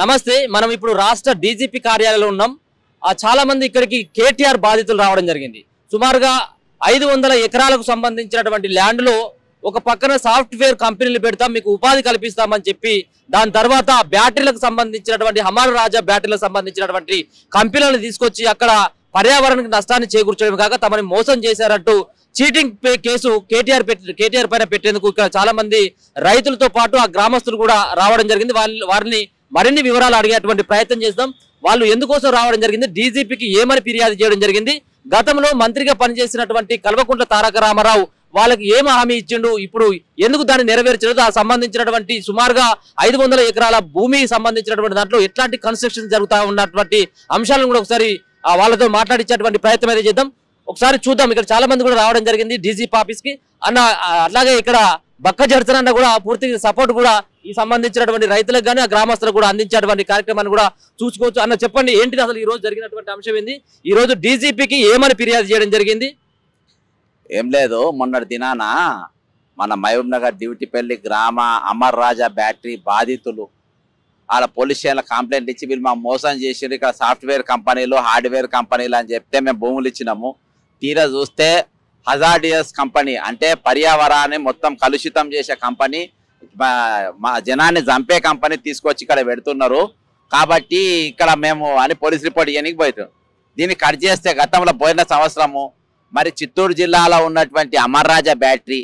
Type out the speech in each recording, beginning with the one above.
నమస్తే. మనం ఇప్పుడు రాష్ట్ర డీజీపీ కార్యాలయంలో ఉన్నాం. చాలా మంది ఇక్కడికి కేటీఆర్ బాధితులు రావడం జరిగింది. సుమారుగా 500 ఎకరాలకు సంబంధించినటువంటి ల్యాండ్ లో ఒక పక్కన సాఫ్ట్వేర్ కంపెనీలు పెడతాం, మీకు ఉపాధి కల్పిస్తామని చెప్పి దాని తర్వాత బ్యాటరీలకు సంబంధించినటువంటి హమార్ రాజా బ్యాటరీలకు సంబంధించినటువంటి కంపెనీలను తీసుకొచ్చి అక్కడ పర్యావరణానికి నష్టాన్ని చేకూర్చడం కాక తమని మోసం చేశారంటూ చీటింగ్ కేసు కేటీఆర్ పైన పెట్టేందుకు ఇక్కడ చాలా మంది రైతులతో పాటు ఆ గ్రామస్తులు కూడా రావడం జరిగింది. వారిని మరిన్ని వివరాలు అడిగేటువంటి ప్రయత్నం చేద్దాం. వాళ్ళు ఎందుకోసం రావడం జరిగింది, డీజీపీకి ఏమని ఫిర్యాదు చేయడం జరిగింది, గతంలో మంత్రిగా పనిచేసినటువంటి కల్వకుంట్ల తారక రామారావు వాళ్ళకి ఏం హామీ ఇచ్చిండు, ఇప్పుడు ఎందుకు దాన్ని నెరవేర్చలేదు, ఆ సంబంధించినటువంటి సుమారుగా 500 ఎకరాల భూమికి సంబంధించినటువంటి దాంట్లో ఎట్లాంటి కన్స్ట్రక్షన్ జరుగుతా ఉన్నటువంటి అంశాలను కూడా ఒకసారి వాళ్ళతో మాట్లాడించేటువంటి ప్రయత్నం అయితే చేద్దాం. ఒకసారి చూద్దాం. ఇక్కడ చాలా మంది కూడా రావడం జరిగింది డీజీపీ ఆఫీస్ కి అన్న. అట్లాగే ఇక్కడ బక్క జడ్సన్ అన్న కూడా పూర్తి సపోర్ట్ కూడా ఈ సంబంధించినటువంటి రైతులకు కానీ ఆ గ్రామస్తులకు కూడా అందించేటువంటి కార్యక్రమాన్ని కూడా చూసుకోవచ్చు. అన్న చెప్పండి, ఏంటిది అసలు ఈ రోజు జరిగినటువంటి అంశం ఏంది, ఈ రోజు డీజీపీకి ఏమని ఫిర్యాదు చేయడం జరిగింది? ఏం లేదు, మొన్నటి దినాన మన మహబూబ్ నగర్ డ్యూటీపల్లి గ్రామ అమర్ రాజా బ్యాటరీ బాధితులు వాళ్ళ పోలీస్ స్టేషన్లో కంప్లైంట్ ఇచ్చి వీళ్ళు మా మోసం చేసి ఇక్కడ సాఫ్ట్వేర్ కంపెనీలు హార్డ్వేర్ కంపెనీలు అని చెప్తే మేము భూములు ఇచ్చినాము. తీరా చూస్తే హజార్డియస్ కంపెనీ, అంటే పర్యావరణాన్ని మొత్తం కలుషితం చేసే కంపెనీ, మా జనాన్ని చంపే కంపెనీ తీసుకొచ్చి ఇక్కడ పెడుతున్నారు. కాబట్టి ఇక్కడ మేము అని పోలీస్ రిపోర్ట్ ఇవ్వడానికి పోయాం. దీన్ని కట్ చేస్తే గతంలో పోయిన సంవత్సరము మరి చిత్తూరు జిల్లాలో ఉన్నటువంటి అమర్ రాజా బ్యాటరీ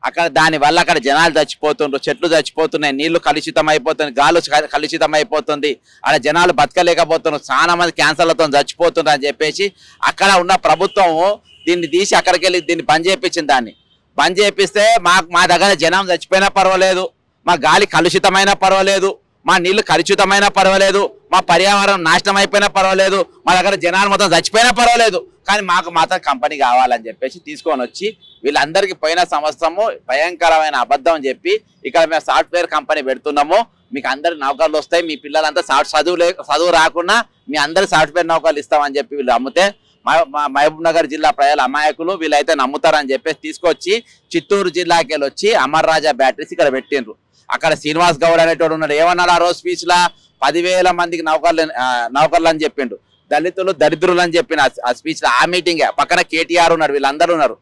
అక్కడ దానివల్ల అక్కడ జనాలు చచ్చిపోతుండ్రు, చెట్లు చచ్చిపోతున్నాయి, నీళ్లు కలుషితం అయిపోతుంది, గాలు కలుషితం అయిపోతుంది, అక్కడ జనాలు బతకలేకపోతున్నారు, చాలా మంది క్యాన్సర్లతో చచ్చిపోతున్నారు అని చెప్పేసి అక్కడ ఉన్న ప్రభుత్వం దీన్ని తీసి అక్కడికి వెళ్ళి దీన్ని బంద్ చేయించింది. దాన్ని బంద్ చేపిస్తే మా దగ్గర జనం చచ్చిపోయినా పర్వాలేదు, మా గాలి కలుషితమైనా పర్వాలేదు, మా నీళ్లు కలుషితమైనా పర్వాలేదు, మా పర్యావరణం నాశనం అయిపోయినా పర్వాలేదు, మా దగ్గర జనాలు మొత్తం చచ్చిపోయినా పర్వాలేదు, కానీ మాకు మాత్రం కంపెనీ కావాలని చెప్పేసి తీసుకొని వచ్చి వీళ్ళందరికీ పోయిన సంవత్సరము భయంకరమైన అబద్ధం చెప్పి ఇక్కడ మేము సాఫ్ట్వేర్ కంపెనీ పెడుతున్నాము, మీకు అందరి నౌకర్లు వస్తాయి, మీ పిల్లలంతా చదువు రాకుండా మీ అందరి సాఫ్ట్వేర్ నౌకర్లు ఇస్తామని చెప్పి వీళ్ళు అమ్మితే మహబూబ్ నగర్ జిల్లా ప్రజల అమాయకులు వీళ్ళైతే నమ్ముతారని చెప్పేసి తీసుకొచ్చి చిత్తూరు జిల్లాకి వెళ్ళి వచ్చి అమర్ రాజా బ్యాటరీస్ ఇక్కడ పెట్టిండ్రు. అక్కడ శ్రీనివాస్ గౌడ్ అనేటోడు ఉన్నాడు. ఏమన్నాడు ఆ రోజు స్పీచ్ లా? 10,000 మందికి నౌకర్లు అని చెప్పిండు, దళితులు దరిద్రులు అని చెప్పిన ఆ స్పీచ్ లో. ఆ మీటింగ్ పక్కన కేటీఆర్ ఉన్నాడు, వీళ్ళందరూ ఉన్నారు.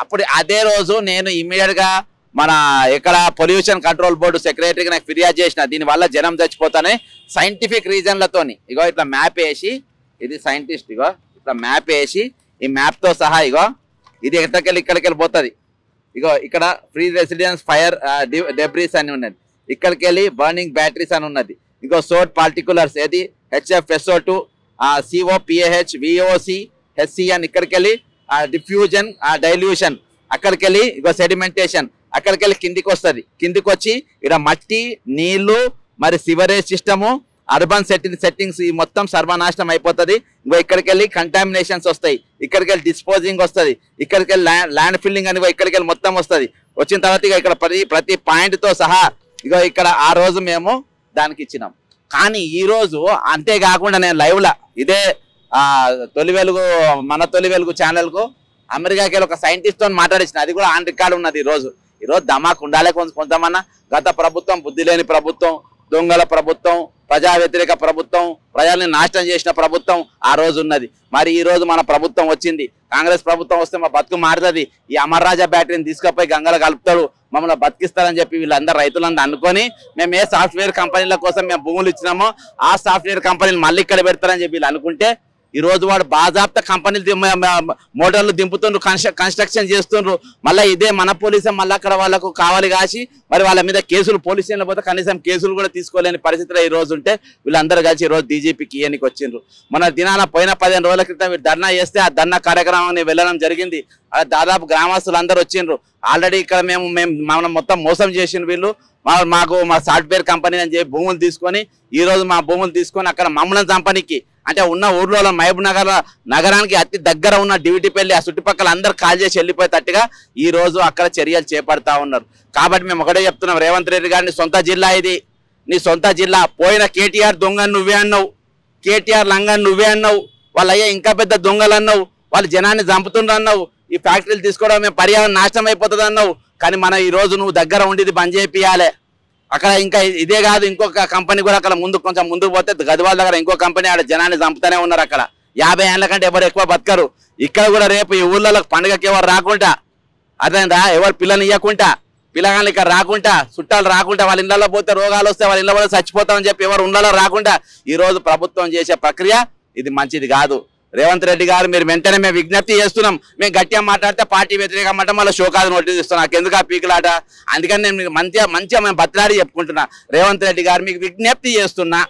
అప్పుడు అదే రోజు నేను ఇమ్మీడియట్ గా మన ఇక్కడ పొల్యూషన్ కంట్రోల్ బోర్డు సెక్రటరీకి నాకు ఫిర్యాదు చేసిన, దీనివల్ల జనం చచ్చిపోతానే సైంటిఫిక్ రీజన్లతోని. ఇగో ఇట్లా మ్యాప్ వేసి, ఇది సైంటిస్ట్, ఇగో ఇట్లా మ్యాప్ వేసి ఈ మ్యాప్ తో సహా ఇగో ఇది ఇక్కడికి వెళ్ళిపోతుంది. ఇగో ఇక్కడ ఫ్రీ రెసిడెన్స్ ఫైర్ డెబ్రీస్ అని ఉన్నది, ఇక్కడికి వెళ్ళి బర్నింగ్ బ్యాటరీస్ అని ఉన్నది. ఇగో సోట్ పార్టికులర్స్ ఏది HFSO2 COPAH VOC HCN ఇక్కడికి వెళ్ళి డిఫ్యూజన్ డైల్యూషన్, అక్కడికి వెళ్ళి ఇగో సెడిమెంటేషన్, అక్కడికి వెళ్ళి కిందికి వస్తుంది. కిందికి వచ్చి ఇక్కడ మట్టి, నీళ్లు, మరి సివరేజ్ సిస్టము, అర్బన్ సెట్టింగ్స్ ఈ మొత్తం సర్వనాశనం అయిపోతుంది. ఇంకో ఇక్కడికి వెళ్ళి కంటామినేషన్స్ వస్తాయి, ఇక్కడికి వెళ్ళి డిస్పోజింగ్ వస్తుంది, ఇక్కడికి వెళ్ళి ల్యాండ్ ఫిల్లింగ్ అని ఇక్కడికి వెళ్ళి మొత్తం వస్తుంది. వచ్చిన తర్వాత ఇక ఇక్కడ ప్రతి పాయింట్ తో సహా ఇగో ఇక్కడ ఆ రోజు మేము దానికి ఇచ్చినాం. కానీ ఈ రోజు అంతేకాకుండా నేను లైవ్ లా ఇదే మన తొలి వెలుగు ఛానల్ కు అమెరికాకి వెళ్ళి ఒక సైంటిస్ట్ తో మాట్లాడించిన, అది కూడా ఆన్ రికార్డు ఉన్నది. ఈ రోజు ధమాక్ ఉండాలి కొంతమన్నా. గత ప్రభుత్వం బుద్ధి లేని ప్రభుత్వం, దొంగల ప్రభుత్వం, ప్రజా వ్యతిరేక ప్రభుత్వం, ప్రజల్ని నాశనం చేసిన ప్రభుత్వం ఆ రోజు ఉన్నది. మరి ఈ రోజు మన ప్రభుత్వం వచ్చింది, కాంగ్రెస్ ప్రభుత్వం వస్తే మా బతుకు మారుతుంది, ఈ అమర్ రాజా బ్యాటరీని తీసుకుపోయి గంగలు కలుపుతాడు, మమ్మల్ని బతికిస్తారని చెప్పి వీళ్ళందరూ రైతులందరూ అనుకొని మేము ఏ సాఫ్ట్వేర్ కంపెనీల కోసం మేము భూములు ఇచ్చినామో ఆ సాఫ్ట్వేర్ కంపెనీలు మళ్ళీ ఇక్కడ పెడతారని చెప్పి వీళ్ళు అనుకుంటే ఈ రోజు వాడు బాజాప్తా కంపెనీలు మోటార్లు దింపుతుండ్రు, కన్స్ట్రక్షన్ చేస్తుండ్రు. మళ్ళీ ఇదే మన పోలీసు మళ్ళీ అక్కడ వాళ్ళకు కావాలి కాసి మరి వాళ్ళ మీద కేసులు పోలీస్ స్టేషన్లో పోతే కనీసం కేసులు కూడా తీసుకోలేని పరిస్థితిలో ఈ రోజు ఉంటే వీళ్ళందరూ కలిసి ఈ రోజు డీజీపీకి ఇయనికి వచ్చిండ్రు. మన దినాన పోయిన 15 రోజుల క్రితం ధర్నా చేస్తే ఆ ధర్నా కార్యక్రమాన్ని వెళ్ళడం జరిగింది. దాదాపు గ్రామస్తులు అందరూ వచ్చిండ్రు. ఆల్రెడీ ఇక్కడ మనం మొత్తం మోసం చేసిండ్రు వీళ్ళు. మా సాఫ్ట్వేర్ కంపెనీ అని చెప్పి భూములు తీసుకొని ఈ రోజు మా భూములు తీసుకొని అక్కడ మమ్మల్ని కంపెనీకి అంటే ఉన్న ఊర్లో మహబూబ్ నగర్ నగరానికి అతి దగ్గర ఉన్న డ్యూటీపల్లి ఆ చుట్టుపక్కల అందరు కాల్ చేసి వెళ్ళిపోయేటట్టుగా ఈ రోజు అక్కడ చర్యలు చేపడతా ఉన్నారు. కాబట్టి మేము ఒకటే చెప్తున్నాం, రేవంత్ రెడ్డి గారిని సొంత జిల్లా ఇది, నీ సొంత జిల్లా. పోయిన కేటీఆర్ దొంగని నువ్వే అన్నావు, కేటీఆర్ లంగని నువ్వే అన్నావు, వాళ్ళు అయ్యా ఇంకా పెద్ద దొంగలు అన్నావు, వాళ్ళు జనాన్ని చంపుతుండ్రు అన్నావు, ఈ ఫ్యాక్టరీలు తీసుకోవడం మేము పర్యావరణం నాశనం అయిపోతుంది అన్నావు. కానీ మన ఈ రోజు నువ్వు దగ్గర ఉండి బంద్ చేపియాలి. అక్కడ ఇంకా ఇదే కాదు, ఇంకొక కంపెనీ కూడా అక్కడ కొంచెం ముందుకు పోతే గద్వాల దగ్గర ఇంకో కంపెనీ ఆడ జనాన్ని చంపుతానే ఉన్నారు. అక్కడ 50 ఏళ్ళ కంటే ఎవరు ఎక్కువ బతకరు. ఇక్కడ కూడా రేపు ఈ ఊళ్ళలో పండుగకి ఎవరు రాకుండా, అదేందా ఎవరు పిల్లని ఇవ్వకుండా, పిల్లగాళ్ళు ఇక్కడ రాకుండా, చుట్టాలు రాకుండా, వాళ్ళ ఇళ్లలో పోతే రోగాలు వస్తే వాళ్ళ ఇళ్ళ పోతే చచ్చిపోతామని చెప్పి ఎవరు ఉండలో రాకుండా ఈ రోజు ప్రభుత్వం చేసే ప్రక్రియ ఇది మంచిది కాదు. రేవంత్ రెడ్డి గారు మీరు వెంటనే మేము విజ్ఞప్తి చేస్తున్నాం. మేము గట్టిగా మాట్లాడితే పార్టీ వ్యతిరేక మాట మళ్ళీ షోకాదు నోటీస్ ఇస్తున్నాం. నాకు ఎందుకు ఆ పీకులాట? అందుకని నేను మీకు మంచిగా మేము బతలాడి చెప్పుకుంటున్నా. రేవంత్ రెడ్డి గారు మీకు విజ్ఞప్తి చేస్తున్నా,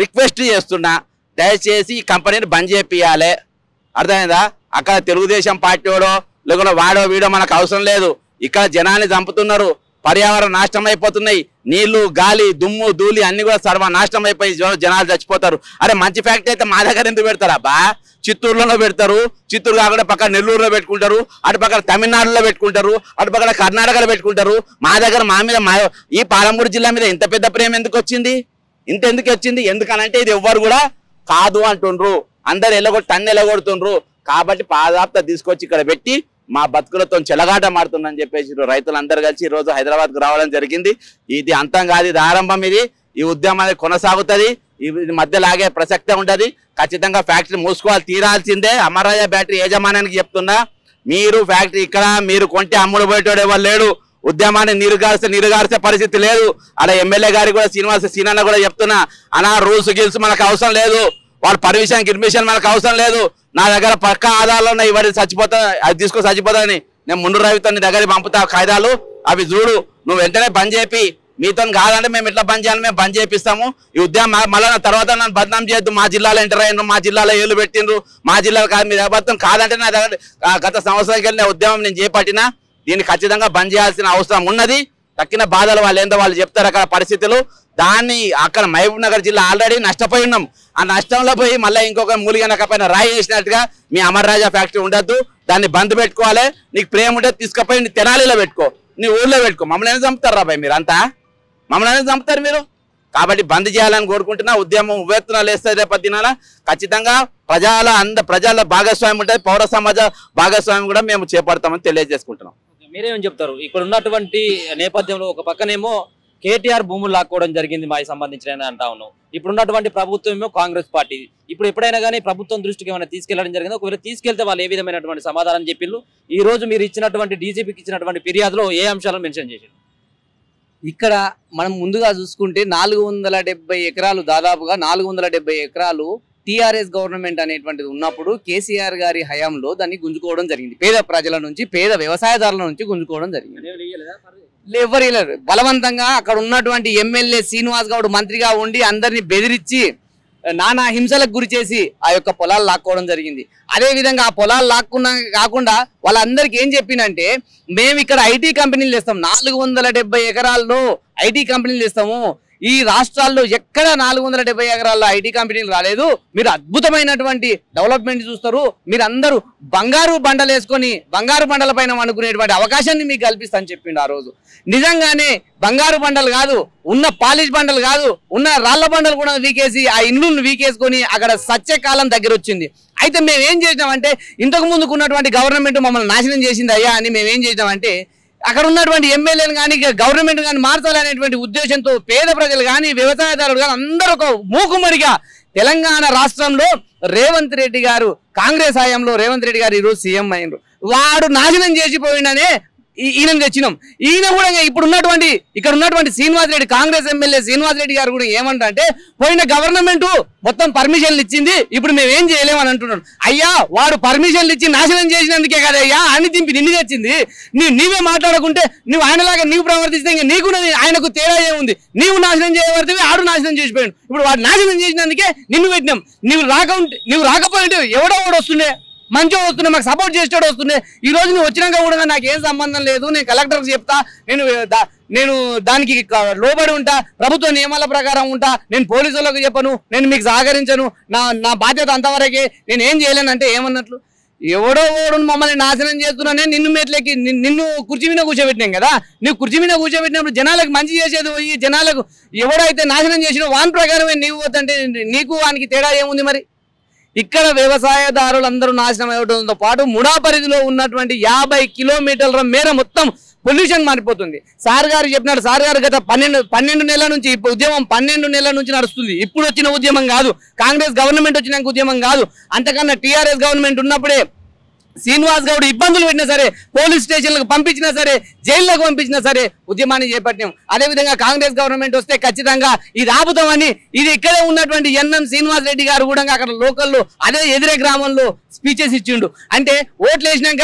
రిక్వెస్ట్ చేస్తున్నా, దయచేసి ఈ కంపెనీని బంద్ చేపియాలి. అర్థమైందా? అక్కడ తెలుగుదేశం పార్టీ వాడో లేకుండా వాడో వీడో మనకు అవసరం లేదు. ఇక్కడ జనాన్ని చంపుతున్నారు, పర్యావరణం నాశనం అయిపోతున్నాయి, నీళ్లు గాలి దుమ్ము ధూళి అన్ని కూడా సర్వనాశనం అయిపోయి జనాలు చచ్చిపోతారు. అరే మంచి ఫ్యాక్టరీ అయితే మా దగ్గర ఎందుకు పెడతారా బా? చిత్తూరులో పెడతారు, చిత్తూరు కాకుండా పక్కన నెల్లూరులో పెట్టుకుంటారు, అటు పక్కన తమిళనాడులో పెట్టుకుంటారు, అటు పక్కన కర్ణాటకలో పెట్టుకుంటారు. మా దగ్గర మా మీద ఈ పాలమూరు జిల్లా మీద ఇంత పెద్ద ప్రేమ ఎందుకు వచ్చింది? ఎందుకు వచ్చింది? ఎందుకనంటే ఇది ఎవ్వరు కూడా కాదు అంటుండ్రు, అందరు తన్ను ఎలగొడుతుండ్రు. కాబట్టి పాదాప్త తీసుకొచ్చి ఇక్కడ పెట్టి మా బతుకులతో చెలగాట మారుతుందని చెప్పేసి రైతులందరూ కలిసి ఈ రోజు హైదరాబాద్కు రావడం జరిగింది. ఇది అంతం కాదు, ఇది ఆరంభం. ఈ ఉద్యమం అనేది కొనసాగుతుంది. ఇది మధ్యలాగే ప్రసక్తే ఉండదు. ఖచ్చితంగా ఫ్యాక్టరీ మూసుకోవాలి, తీరాల్సిందే. అమర్రాజా బ్యాటరీ యాజమాన్యానికి చెప్తున్నా, మీరు ఫ్యాక్టరీ ఇక్కడ మీరు కొంటే అమ్ముడు పోయేటోడు ఎవరు లేడు. ఉద్యమాన్ని నీరుగార్చే పరిస్థితి లేదు. అలా ఎమ్మెల్యే గారికి కూడా సీనన్న కూడా చెప్తున్నా, అలా రూల్స్ గిల్స్ మనకు అవసరం లేదు, వాళ్ళ పర్మిషన్ మనకు అవసరం లేదు. నా దగ్గర పక్క ఆధారాలు ఉన్నాయి, ఇవన్నీ చచ్చిపోతా అది తీసుకొని చచ్చిపోతానని నేను ముందు రవితో నీ దగ్గర పంపుతా కాయిదాలు, అవి చూడు, నువ్వు వెంటనే బంద్ చేపి. మీతో కాదంటే మేము ఎట్లా బంద్ చేయాలి, మేము బంద్ చేపిస్తాము. ఈ ఉద్యమం మళ్ళీ తర్వాత నన్ను బదనాం చేయొద్దు. మా జిల్లాలో ఎంటర్ అయ్యిండ్రు, మా జిల్లాలో ఏళ్ళు పెట్టిండ్రు, మా జిల్లాలో కాదు మీరు అబద్ధం కాదంటే నా దగ్గర గత సంవత్సరానికి వెళ్ళిన ఉద్యమం నేను చేపట్టినా. దీన్ని ఖచ్చితంగా బంద్ చేయాల్సిన అవసరం ఉన్నది. తక్కిన బాధలు వాళ్ళు ఏందో వాళ్ళు చెప్తారు అక్కడ పరిస్థితులు. దాన్ని అక్కడ మహబూబ్ నగర్ జిల్లా ఆల్రెడీ నష్టపోయి ఉన్నాం. ఆ నష్టంలో పోయి మళ్ళీ ఇంకొక మూలిగనకపోయిన రాయి వేసినట్టుగా మీ అమర్రాజా ఫ్యాక్టరీ ఉండద్దు, దాన్ని బంద్ పెట్టుకోవాలి. నీకు ప్రేమ ఉంటే తీసుకుపోయి నీ తెనాలిలో పెట్టుకో, నీ ఊళ్ళో పెట్టుకో. మమ్మల్ని చంపుతారు రాబాయ్ మీరు అంతా, మమ్మల్ని చంపుతారు మీరు. కాబట్టి బంద్ చేయాలని కోరుకుంటున్నా. ఉద్యమం ఉవ్వెత్తున లేస్తుంది రేపటి దినాల. ఖచ్చితంగా ప్రజల భాగస్వామ్యం ఉంటుంది, పౌర సమాజ భాగస్వామ్యం కూడా మేము చేపడతామని తెలియజేసుకుంటున్నాం. మీరేమని చెప్తారు? ఇక్కడ ఉన్నటువంటి నేపథ్యంలో ఒక పక్కనేమో కేటీఆర్ భూములు లాక్కోవడం జరిగింది మాకు సంబంధించిన అంటా ఉన్నాం. ఇప్పుడున్నటువంటి ప్రభుత్వం ఏమో కాంగ్రెస్ పార్టీ. ఇప్పుడు ఎప్పుడైనా కానీ ప్రభుత్వం దృష్టికి ఏమైనా తీసుకెళ్లడం జరిగింది? ఒకవేళ తీసుకెళ్తే వాళ్ళు ఏ విధమైనటువంటి సమాధానం చెప్పిళ్ళు? ఈ రోజు మీరు ఇచ్చినటువంటి డీజీపీకి ఇచ్చినటువంటి ఫిర్యాదులో ఏ అంశాలను మెన్షన్ చేశారు? ఇక్కడ మనం ముందుగా చూసుకుంటే 470 ఎకరాలు, దాదాపుగా 470 ఎకరాలు టీఆర్ఎస్ గవర్నమెంట్ అనేటువంటిది ఉన్నప్పుడు కేసీఆర్ గారి హయాంలో దాన్ని గుంజుకోవడం జరిగింది. పేద ప్రజల నుంచి, పేద వ్యవసాయదారుల నుంచి గుంజుకోవడం జరిగింది. ఎవరు ఇవ్వలేరు. బలవంతంగా అక్కడ ఉన్నటువంటి ఎమ్మెల్యే శ్రీనివాస్ గౌడ్ మంత్రిగా ఉండి అందరినీ బెదిరించి నానా హింసలకు గురి చేసి ఆ యొక్క పొలాలు లాక్కోవడం జరిగింది. అదే విధంగా ఆ పొలాలు లాక్కున్నా కాకుండా వాళ్ళందరికీ ఏం చెప్పినంటే, మేము ఇక్కడ ఐటీ కంపెనీలు తెస్తాం, 470 ఎకరాల్లో ఐటీ కంపెనీలు తెస్తాము. ఈ రాష్ట్రాల్లో ఎక్కడ 470 ఎకరాల్లో ఐటీ కంపెనీలు రాలేదు. మీరు అద్భుతమైనటువంటి డెవలప్మెంట్ చూస్తారు. మీరు అందరూ బంగారు బండలు వేసుకొని బంగారు బండల పైన అనుకునేటువంటి అవకాశాన్ని మీకు కల్పిస్తాను చెప్పిండు ఆ రోజు. నిజంగానే బంగారు బండలు కాదు, ఉన్న పాలిష్ బండలు కాదు, ఉన్న రాళ్ల బండలు కూడా వీకేసి ఆ ఇల్లును వీకేసుకొని అక్కడ సత్యకాలం దగ్గర వచ్చింది. అయితే మేమేం చేసినామంటే, ఇంతకు ముందుకు ఉన్నటువంటి గవర్నమెంట్ మమ్మల్ని నాశనం చేసింది అయ్యా అని మేమేం చేసినామంటే, అక్కడ ఉన్నటువంటి ఎమ్మెల్యేలు కానీ గవర్నమెంట్ కానీ మార్చాలనేటువంటి ఉద్దేశంతో పేద ప్రజలు కానీ వ్యవసాయదారులు కానీ అందరూ ఒక మూకుమ్మడిగా తెలంగాణ రాష్ట్రంలో రేవంత్ రెడ్డి గారు, కాంగ్రెస్ హయాంలో రేవంత్ రెడ్డి గారు ఈరోజు సీఎం అయినరు, వాడు నాశనం చేసిపోయిందనే ఈయన తెచ్చినాం. ఈయన కూడా ఇప్పుడు ఉన్నటువంటి ఇక్కడ ఉన్నటువంటి శ్రీనివాస్ రెడ్డి, కాంగ్రెస్ ఎమ్మెల్యే శ్రీనివాస్ రెడ్డి గారు కూడా ఏమంటే, పోయిన గవర్నమెంట్ మొత్తం పర్మిషన్లు ఇచ్చింది, ఇప్పుడు మేమేం చేయలేమని అంటున్నాను. అయ్యా వాడు పర్మిషన్లు ఇచ్చి నాశనం చేసినందుకే కదయ్యా అని దింపి నిన్ను తెచ్చింది. నీవే మాట్లాడకుంటే నువ్వు ఆయనలాగా నీవు ప్రవర్తిస్తే ఇంకా నీకు ఆయనకు తేడా ఏముంది? నీవు నాశనం చేయబడితే ఆడు నాశనం చేసిపోయాడు. ఇప్పుడు వాడు నాశనం చేసినందుకే నిన్ను పెట్టినాం. నువ్వు రాకపోయింటే ఎవడో వాడు వస్తుండే, మంచిగా వస్తుండే, మాకు సపోర్ట్ చేసేవాడు వస్తుండే. ఈ రోజు నువ్వు వచ్చినాక కూడా నాకేం సంబంధం లేదు, నేను కలెక్టర్కి చెప్తా, నేను దానికి లోబడి ఉంటా, ప్రభుత్వ నియమాల ప్రకారం ఉంటా, నేను పోలీసులకు చెప్పను, నేను మీకు సహకరించను, నా బాధ్యత అంతవరకే, నేను ఏం చేయలేనంటే ఏమన్నట్లు? ఎవడో ఓడు మమ్మల్ని నాశనం చేస్తున్నానే నిన్ను మెట్లకి నిన్ను కుర్చీ మీద కూర్చోబెట్టినాం కదా. నువ్వు కుర్చీ మీద కూర్చోబెట్టినప్పుడు జనాలకు మంచి చేసేది పోయి జనాలకు ఎవడైతే నాశనం చేసినో వాని ప్రకారమే నీవు పోతుంటే నీకు వానికి తేడా ఏముంది? మరి ఇక్కడ వ్యవసాయదారులు అందరూ నాశనం అవ్వడంతో పాటు ముడా పరిధిలో ఉన్నటువంటి 50 కిలోమీటర్ల మేర మొత్తం పొల్యూషన్ మారిపోతుంది. సార్ గారు చెప్పినారు, సార్ గారు గత 12 నెలల నుంచి ఉద్యమం 12 నెలల నుంచి నడుస్తుంది. ఇప్పుడు వచ్చిన ఉద్యమం కాదు, కాంగ్రెస్ గవర్నమెంట్ వచ్చినాక ఉద్యమం కాదు, అంతకన్నా టీఆర్ఎస్ గవర్నమెంట్ ఉన్నప్పుడే శ్రీనివాస్ గౌడ్ ఇబ్బందులు పెట్టినా సరే, పోలీస్ స్టేషన్లకు పంపించినా సరే, జైల్లోకి పంపించినా సరే ఉద్యమాన్ని చేపట్టాం. అదేవిధంగా కాంగ్రెస్ గవర్నమెంట్ వస్తే ఖచ్చితంగా ఇది ఆపుతామని ఇది ఇక్కడే ఉన్నటువంటి ఎన్ఎం శ్రీనివాస్ రెడ్డి గారు కూడా అక్కడ లోకల్లో అదే ఎదిరే గ్రామంలో స్పీచెస్ ఇచ్చిండు. అంటే ఓట్లు వేసినాక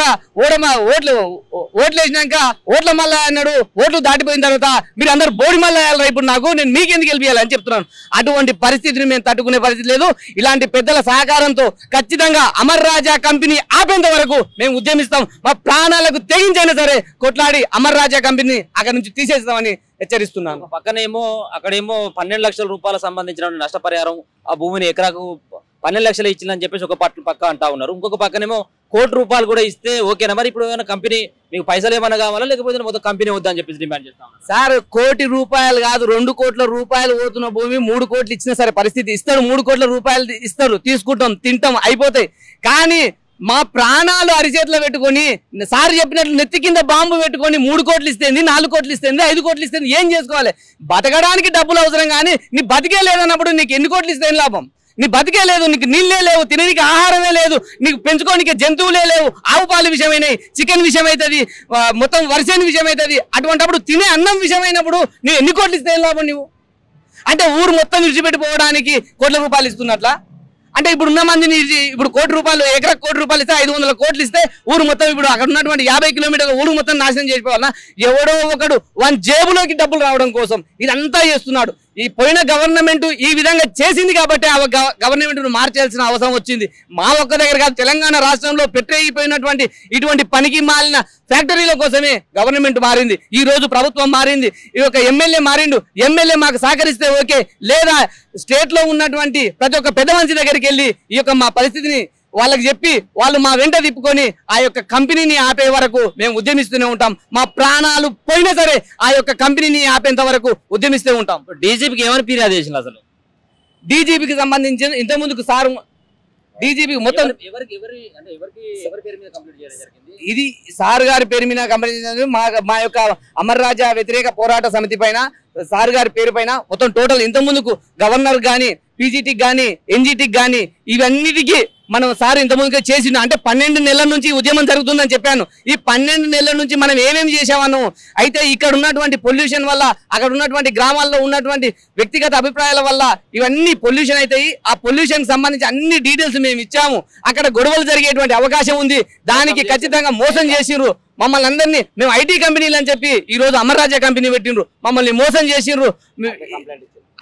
ఓట్ల మల్ల అన్నాడు, ఓట్లు దాటిపోయిన తర్వాత మీరు అందరు బోడి మల్ల వేయాలి, ఇప్పుడు నేను మీకెందుకు గెలిపియాలి అని చెప్తున్నాను. అటువంటి పరిస్థితిని మేము తట్టుకునే పరిస్థితి లేదు. ఇలాంటి పెద్దల సహకారంతో ఖచ్చితంగా అమర్ రాజా కంపెనీ ఆపేంత వరకు మేము ఉద్యమిస్తాం. మా ప్రాణాలకు తెగించైనా సరే కొట్లాడి అమర్ రాజా కంపెనీ అక్కడ నుంచి తీసేస్తామని హెచ్చరిస్తున్నాను. పక్కనేమో అక్కడేమో 12 లక్షల రూపాయల సంబంధించిన నష్టపరిహారం ఆ భూమిని ఎకరాకు 12 లక్షలు ఇచ్చిందని చెప్పేసి ఒక పక్క అంటా ఉన్నారు. ఇంకొక పక్కనేమో ₹1 కోటి కూడా ఇస్తే ఓకేనా? మరి ఇప్పుడు ఏమైనా కంపెనీ మీకు పైసలు ఏమైనా కావాలా, లేకపోతే మొత్తం కంపెనీ వద్దని చెప్పేసి డిమాండ్ చేస్తాం. సార్ ₹1 కోటి కాదు, ₹2 కోట్ల పోతున్న భూమి 3 కోట్లు ఇచ్చినా సరే పరిస్థితి ఇస్తాడు. ₹3 కోట్ల ఇస్తారు, తీసుకుంటాం, తింటాం, అయిపోతాయి. కానీ మా ప్రాణాలు అరిచేతిలో పెట్టుకొని సార్ చెప్పినట్లు నెత్తి కింద బాంబు పెట్టుకొని 3 కోట్లు ఇస్తేంది, 4 కోట్లు ఇస్తేంది, 5 కోట్లు ఇస్తేంది, ఏం చేసుకోవాలి? బతకడానికి డబ్బులు అవసరం, కానీ నీ బతికే లేదన్నప్పుడు నీకు ఎన్ని కోట్లు ఇస్తే లాభం? నీ బతికే లేదు, నీకు నీళ్ళే లేవు, తినడానికి ఆహారమే లేదు, నీకు పెంచుకోనికి జంతువులే లేవు, ఆవు పాలు విషయమైనవి, చికెన్ విషయం అవుతుంది, మొత్తం వరిసేని విషయం అవుతుంది. అటువంటిప్పుడు తినే అన్నం విషయమైనప్పుడు నువ్వు ఎన్ని కోట్లు ఇస్తే లాభం? నువ్వు అంటే ఊరు మొత్తం విడిచిపెట్టిపోవడానికి కోట్ల రూపాయలు ఇస్తున్నట్లా? అంటే ఇప్పుడు ఉన్న మందిని ఇప్పుడు ₹1 కోటి ఎకరా ₹1 ఇస్తే 500 కోట్లు ఇస్తే ఊరు మొత్తం ఇప్పుడు అక్కడ ఉన్నటువంటి 50 కిలోమీటర్ల ఊరు మొత్తం నాశనం చేసిపోవాలన్నా? ఎవడో ఒకడు వాని జేబులోకి డబ్బులు రావడం కోసం ఇదంతా చేస్తున్నాడు. ఈ పోయిన గవర్నమెంట్ ఈ విధంగా చేసింది కాబట్టి ఆ గవర్నమెంట్ మార్చాల్సిన అవసరం వచ్చింది. మా ఒక్క దగ్గర కాదు, తెలంగాణ రాష్ట్రంలో పెట్టయిపోయినటువంటి ఇటువంటి పనికి మాలిన ఫ్యాక్టరీల కోసమే గవర్నమెంట్ మారింది. ఈ రోజు ప్రభుత్వం మారింది, ఈ యొక్క ఎమ్మెల్యే మారిండు. ఎమ్మెల్యే మాకు సహకరిస్తే ఓకే, లేదా స్టేట్ లో ఉన్నటువంటి ప్రతి ఒక్క పెద్ద మనిషి దగ్గరికి వెళ్ళి ఈ యొక్క మా పరిస్థితిని వాళ్ళకి చెప్పి వాళ్ళు మా వెంట తిప్పుకొని ఆ యొక్క కంపెనీని ఆపే వరకు మేము ఉద్యమిస్తూనే ఉంటాం. మా ప్రాణాలు పోయినా సరే ఆ యొక్క కంపెనీని ఆపేంత వరకు ఉద్యమిస్తూ ఉంటాం. డీజీపీకి ఏమైనా ఫిర్యాదు చేసింది? అసలు డీజీపీకి సంబంధించిన ఇంత ముందుకు సార్ డీజీపీ మొత్తం ఇది సార్ గారి పేరు మీద కంపెనీ మా యొక్క అమర్ రాజా వ్యతిరేక పోరాట సమితి పైన సార్ గారి పేరు పైన మొత్తం టోటల్ ఇంత ముందుకు గవర్నర్ గాని, పీజీటీకి గాని, ఎన్జీటీకి గాని ఇవన్నిటికీ మనం సార్ ఇంత ముందుగా చేసిన అంటే 12 నెలల నుంచి ఉద్యమం జరుగుతుందని చెప్పాను. ఈ 12 నెలల నుంచి మనం ఏమేమి చేసామను అయితే ఇక్కడ ఉన్నటువంటి పొల్యూషన్ వల్ల, అక్కడ ఉన్నటువంటి గ్రామాల్లో ఉన్నటువంటి వ్యక్తిగత అభిప్రాయాల వల్ల ఇవన్నీ పొల్యూషన్ అవుతాయి. ఆ పొల్యూషన్ సంబంధించి అన్ని డీటెయిల్స్ మేము ఇచ్చాము. అక్కడ గొడవలు జరిగేటువంటి అవకాశం ఉంది. దానికి ఖచ్చితంగా మోసం చేసిర్రు మమ్మల్ని అందరినీ. మేము ఐటీ కంపెనీలు అని చెప్పి ఈ రోజు అమర్ రాజా కంపెనీ పెట్టిండ్రు, మమ్మల్ని మోసం చేసిర్రు.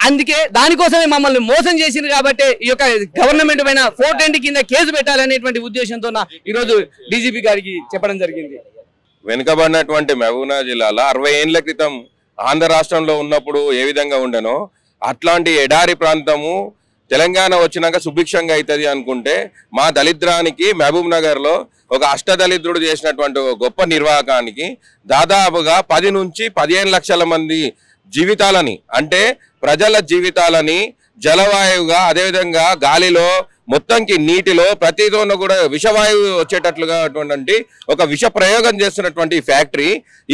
అందుకే దానికోసమే మమ్మల్ని మోసం చేసింది కాబట్టి ఈ యొక్క గవర్నమెంట్ పైన 420 కింద కేసు పెట్టాలనేటువంటి ఉద్దేశంతో ఈ రోజు డీజీపీ గారికి చెప్పడం జరిగింది. వెనుకబడినటువంటి మహబూబ్నగర్ జిల్లాలో 60 ఏళ్ల క్రితం ఆంధ్ర రాష్ట్రంలో ఉన్నప్పుడు ఏ విధంగా ఉండనో అట్లాంటి ఎడారి ప్రాంతము తెలంగాణ వచ్చినాక సుభిక్షంగా అవుతుంది అనుకుంటే మా దళిద్రానికి మహబూబ్నగర్ లో ఒక అష్టదళిద్రుడు చేసినటువంటి గొప్ప నిర్వాహకానికి దాదాపుగా 10 నుంచి 15 లక్షల మంది జీవితాలని, అంటే ప్రజల జీవితాలని జలవాయువుగా, అదేవిధంగా గాలిలో మొత్తంకి నీటిలో ప్రతిదోన కూడా విషవాయువు వచ్చేటట్లుగా ఒక విష ప్రయోగం చేస్తున్నటువంటి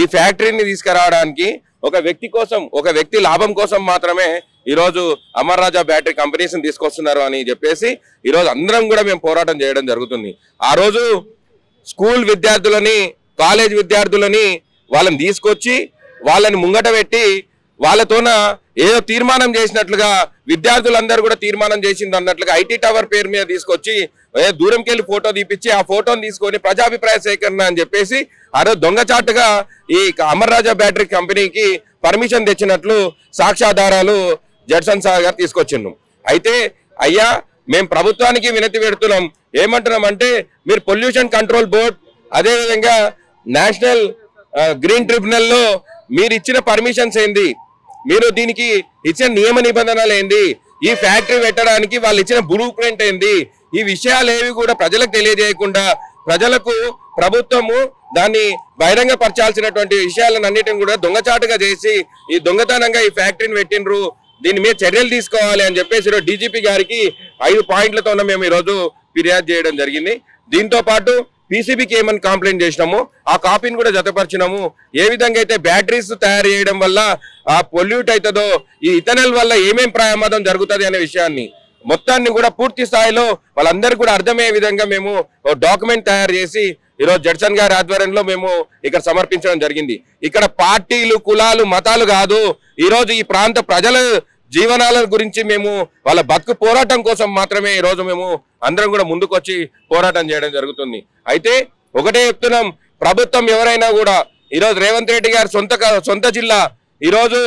ఈ ఫ్యాక్టరీని తీసుకురావడానికి ఒక వ్యక్తి కోసం, ఒక వ్యక్తి లాభం కోసం మాత్రమే ఈరోజు అమర్ రాజా బ్యాటరీ కంపెనీస్ని తీసుకొస్తున్నారు అని చెప్పేసి ఈరోజు అందరం కూడా మేము పోరాటం చేయడం జరుగుతుంది. ఆ రోజు స్కూల్ విద్యార్థులని, కాలేజ్ విద్యార్థులని వాళ్ళని తీసుకొచ్చి వాళ్ళని ముంగట పెట్టి వాళ్ళతోన ఏదో తీర్మానం చేసినట్లుగా విద్యార్థులందరూ కూడా తీర్మానం చేసింది అన్నట్లుగా ఐటీ టవర్ పేరు మీద తీసుకొచ్చి దూరంకి వెళ్ళి ఫోటో తీపిచ్చి ఆ ఫోటోని తీసుకొని ప్రజాభిప్రాయ సేకరణ అని చెప్పేసి ఆ రోజు దొంగచాటుగా ఈ అమర్ రాజా బ్యాటరీ కంపెనీకి పర్మిషన్ తెచ్చినట్లు సాక్ష్యాధారాలు జడ్సన్ సార్ గారు తీసుకొచ్చిండు. అయితే అయ్యా మేము ప్రభుత్వానికి వినతి పెడుతున్నాం. ఏమంటున్నామంటే మీరు పొల్యూషన్ కంట్రోల్ బోర్డ్, అదేవిధంగా నేషనల్ గ్రీన్ ట్రిబ్యునల్లో మీరు ఇచ్చిన పర్మిషన్స్ ఏంది, మీరు దీనికి ఇచ్చిన నియమ నిబంధనలు ఏంది, ఈ ఫ్యాక్టరీ పెట్టడానికి వాళ్ళు ఇచ్చిన బ్లూ ప్రింట్ ఏంది, ఈ విషయాలు ఏవి కూడా ప్రజలకు తెలియజేయకుండా ప్రజలకు ప్రభుత్వము దాన్ని బహిరంగపరచాల్సినటువంటి విషయాలన్నిటిని కూడా దొంగచాటుగా చేసి ఈ దొంగతనంగా ఈ ఫ్యాక్టరీని పెట్టినరు, దీని మీద చర్యలు తీసుకోవాలి అని చెప్పేసి డీజీపీ గారికి 5 పాయింట్లతో మేము ఈరోజు ఫిర్యాదు చేయడం జరిగింది. దీంతో పాటు పీసీబీకి ఏమని కంప్లైంట్ చేసినాము ఆ కాపీని కూడా జతపరిచినాము. ఏ విధంగా అయితే బ్యాటరీస్ తయారు చేయడం వల్ల ఆ పొల్యూట్ అవుతుందో ఈ ఇథనాల్ వల్ల ఏమేం ప్రమాదం జరుగుతుంది అనే విషయాన్ని మొత్తాన్ని కూడా పూర్తి స్థాయిలో వాళ్ళందరికీ కూడా అర్థమయ్యే విధంగా మేము డాక్యుమెంట్ తయారు చేసి ఈరోజు జడ్సన్ గారి ఆధ్వర్యంలో మేము ఇక్కడ సమర్పించడం జరిగింది. ఇక్కడ పార్టీలు కులాలు మతాలు కాదు, ఈరోజు ఈ ప్రాంత ప్రజల జీవనాల గురించి మేము వాళ్ళ బతుకు పోరాటం కోసం మాత్రమే ఈరోజు మేము అందరం కూడా ముందుకు వచ్చి పోరాటం చేయడం జరుగుతుంది. అయితే ఒకటే చెప్తున్నాం, ప్రభుత్వం ఎవరైనా కూడా ఈరోజు రేవంత్ రెడ్డి గారి సొంత జిల్లా ఈరోజు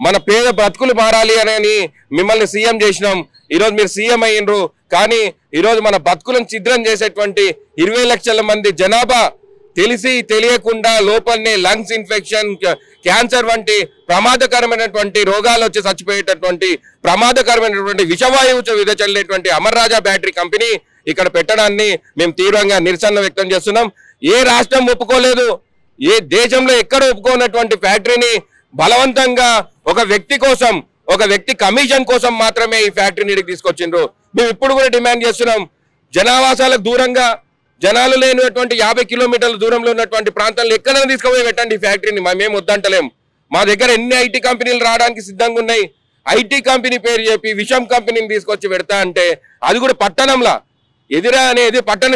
మన పేద బతుకులు మారాలి అని మిమ్మల్ని సీఎం చేసినాం. ఈరోజు మీరు సీఎం అయ్యిండ్రు, కానీ ఈరోజు మన బతుకులను ఛిద్రం చేసేటువంటి 20 లక్షల మంది జనాభా తెలిసి తెలియకుండా లోపలనే లంగ్స్ ఇన్ఫెక్షన్, క్యాన్సర్ వంటి ప్రమాదకరమైనటువంటి రోగాలు వచ్చి చచ్చిపోయేటటువంటి ప్రమాదకరమైనటువంటి విషవాయువు విదచల్లేటువంటి అమర్ రాజా బ్యాటరీ కంపెనీ ఇక్కడ పెట్టడాన్ని మేము తీవ్రంగా నిరసన వ్యక్తం చేస్తున్నాం. ఏ రాష్ట్రం ఒప్పుకోలేదు, ఏ దేశంలో ఎక్కడ ఒప్పుకోనటువంటి ఫ్యాక్టరీని బలవంతంగా ఒక వ్యక్తి కోసం, ఒక వ్యక్తి కమిషన్ కోసం మాత్రమే ఈ ఫ్యాక్టరీని తీసుకొచ్చిండ్రు. మేము ఇప్పుడు కూడా డిమాండ్ చేస్తున్నాం, జనావాసాలకు దూరంగా జనాలు లేనటువంటి 50 కిలోమీటర్ల దూరంలో ఉన్నటువంటి ప్రాంతాల్లో ఎక్కడైనా తీసుకుపోయి పెట్టండి ఈ ఫ్యాక్టరీని, మేము వద్దంటలేం. మా దగ్గర ఎన్ని ఐటీ కంపెనీలు రావడానికి సిద్ధంగా ఉన్నాయి. ఐటీ కంపెనీ పేరు చెప్పి విషం కంపెనీని తీసుకొచ్చి పెడతా అంటే అది కూడా పట్టణంలో. ఎదిరా అనేది పట్టణ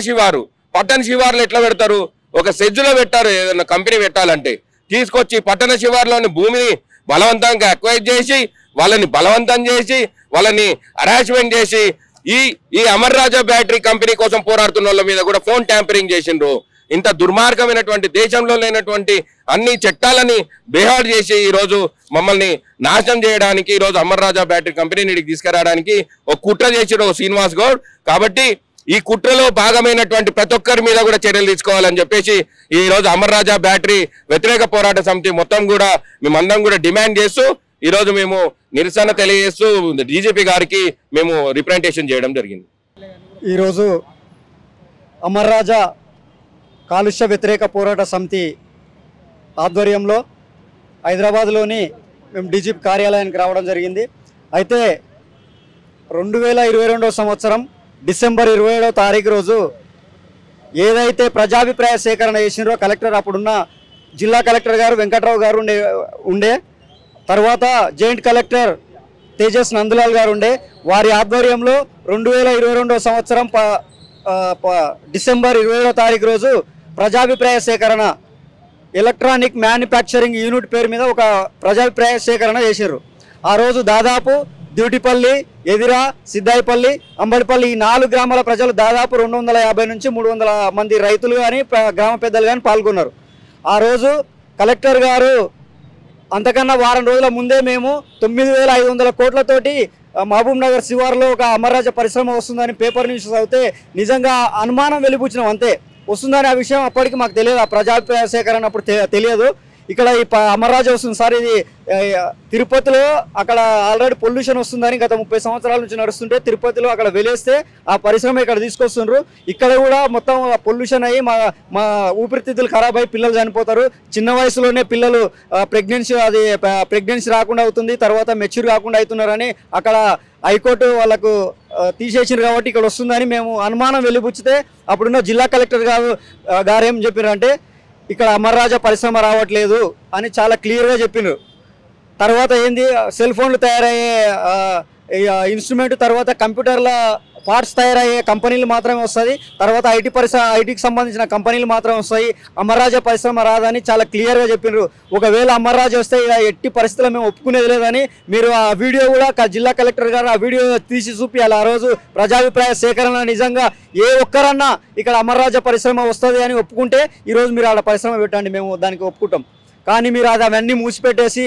శివారులో ఎట్లా పెడతారు? ఒక సెజ్జులో పెట్టారు. ఏదైనా కంపెనీ పెట్టాలంటే తీసుకొచ్చి పట్టణ శివారులోని భూమిని బలవంతంగా అక్వైర్ చేసి వాళ్ళని బలవంతం చేసి వాళ్ళని హరాస్మెంట్ చేసి ఈ అమర్ రాజా బ్యాటరీ కంపెనీ కోసం పోరాడుతున్న వాళ్ళ మీద కూడా ఫోన్ ట్యాంపరింగ్ చేసిండ్రు. ఇంత దుర్మార్గమైనటువంటి దేశంలో లేనటువంటి అన్ని చట్టాలని బేహాడ్ చేసి ఈరోజు మమ్మల్ని నాశనం చేయడానికి, ఈరోజు అమర్ రాజా బ్యాటరీ కంపెనీని తీసుకురావడానికి ఒక కుట్ర చేసిండ్రు శ్రీనివాస్ గౌడ్. కాబట్టి ఈ కుట్రలో భాగమైనటువంటి ప్రతి ఒక్కరి మీద కూడా చర్యలు తీసుకోవాలని చెప్పేసి ఈ రోజు అమర్ రాజా బ్యాటరీ వ్యతిరేక పోరాట సమితి మొత్తం కూడా మేమందరం కూడా డిమాండ్ చేస్తూ ఈరోజు మేము నిరసన తెలియజేస్తూ డీజీపీ గారికి మేము రిప్రజెంటేషన్ చేయడం జరిగింది. ఈరోజు అమర్ రాజా కాలుష్య వ్యతిరేక పోరాట సమితి ఆధ్వర్యంలో హైదరాబాద్లోని మేము డీజీపీ కార్యాలయానికి రావడం జరిగింది. అయితే 2022 సంవత్సరం డిసెంబర్ 27వ తారీఖు రోజు ఏదైతే ప్రజాభిప్రాయ సేకరణ చేసినారో కలెక్టర్, అప్పుడున్న జిల్లా కలెక్టర్ గారు వెంకట్రావు గారు ఉండే తర్వాత జాయింట్ కలెక్టర్ తేజస్ నందులాల్ గారు ఉండే, వారి ఆధ్వర్యంలో 2022 సంవత్సరం డిసెంబర్ 27వ తారీఖు రోజు ప్రజాభిప్రాయ సేకరణ ఎలక్ట్రానిక్ మ్యానుఫ్యాక్చరింగ్ యూనిట్ పేరు మీద ఒక ప్రజాభిప్రాయ సేకరణ చేశారు. ఆ రోజు దాదాపు డ్యూటిపల్లి, ఎదిరా, సిద్దాయిపల్లి, అంబడిపల్లి ఈ 4 గ్రామాల ప్రజలు దాదాపు 250 నుంచి 300 మంది రైతులు కానీ గ్రామ పెద్దలు కానీ పాల్గొన్నారు. ఆ రోజు కలెక్టర్ గారు అంతకన్నా వారం రోజుల ముందే మేము 9,500 కోట్లతోటి మహబూబ్ నగర్ శివారులో ఒక అమర్ రాజా పరిశ్రమ వస్తుందని పేపర్ న్యూస్ చదివితే నిజంగా అనుమానం వెలిబుచ్చినాం. అంతే వస్తుందని ఆ విషయం అప్పటికి మాకు తెలియదు, ఆ ప్రజాభిప్రాయ సేకరణ అప్పుడు తెలియదు. ఇక్కడ ఈ అమర్ రాజా వస్తుంది సార్, ఇది తిరుపతిలో అక్కడ ఆల్రెడీ పొల్యూషన్ వస్తుందని గత 30 సంవత్సరాల నుంచి నడుస్తుంటే తిరుపతిలో అక్కడ వెలేస్తే ఆ పరిశ్రమ ఇక్కడ తీసుకొస్తుండ్రు. ఇక్కడ కూడా మొత్తం పొల్యూషన్ అయ్యి మా ఊపిరితిత్తులు ఖరాబ్ అయ్యి పిల్లలు చనిపోతారు. చిన్న వయసులోనే పిల్లలు ప్రెగ్నెన్సీ రాకుండా అవుతుంది, తర్వాత మెచ్యూర్ కాకుండా అవుతున్నారని అక్కడ హైకోర్టు వాళ్ళకు తీసేసిండ్రు. కాబట్టి ఇక్కడ వస్తుందని మేము అనుమానం వెలిబుచ్చితే అప్పుడున్న జిల్లా కలెక్టర్ గారు ఏం చెప్పారంటే ఇక్కడ అమర్ రాజా పరిశ్రమ రావట్లేదు అని చాలా క్లియర్గా చెప్పిండ్రు. తర్వాత ఏంది, సెల్ ఫోన్లు తయారయ్యే ఇన్స్ట్రుమెంట్, తర్వాత కంప్యూటర్ల పార్ట్స్ తయారయ్యే కంపెనీలు మాత్రమే వస్తుంది, తర్వాత ఐటీకి సంబంధించిన కంపెనీలు మాత్రమే వస్తాయి, అమర్ రాజా పరిశ్రమ రాదని చాలా క్లియర్గా చెప్పిండ్రు. ఒకవేళ అమర్ రాజా వస్తే ఇలా ఎట్టి పరిస్థితుల్లో మేము ఒప్పుకునేది లేదని మీరు ఆ వీడియో కూడా జిల్లా కలెక్టర్ గారు ఆ వీడియో తీసి చూపించాలి. ఆ రోజు ప్రజాభిప్రాయ సేకరణ నిజంగా ఏ ఒక్కరన్నా ఇక్కడ అమర్ రాజా పరిశ్రమ వస్తుంది అని ఒప్పుకుంటే ఈరోజు మీరు ఆడ పరిశ్రమ పెట్టండి, మేము దానికి ఒప్పుకుంటాం. కానీ మీరు అవన్నీ మూసిపెట్టేసి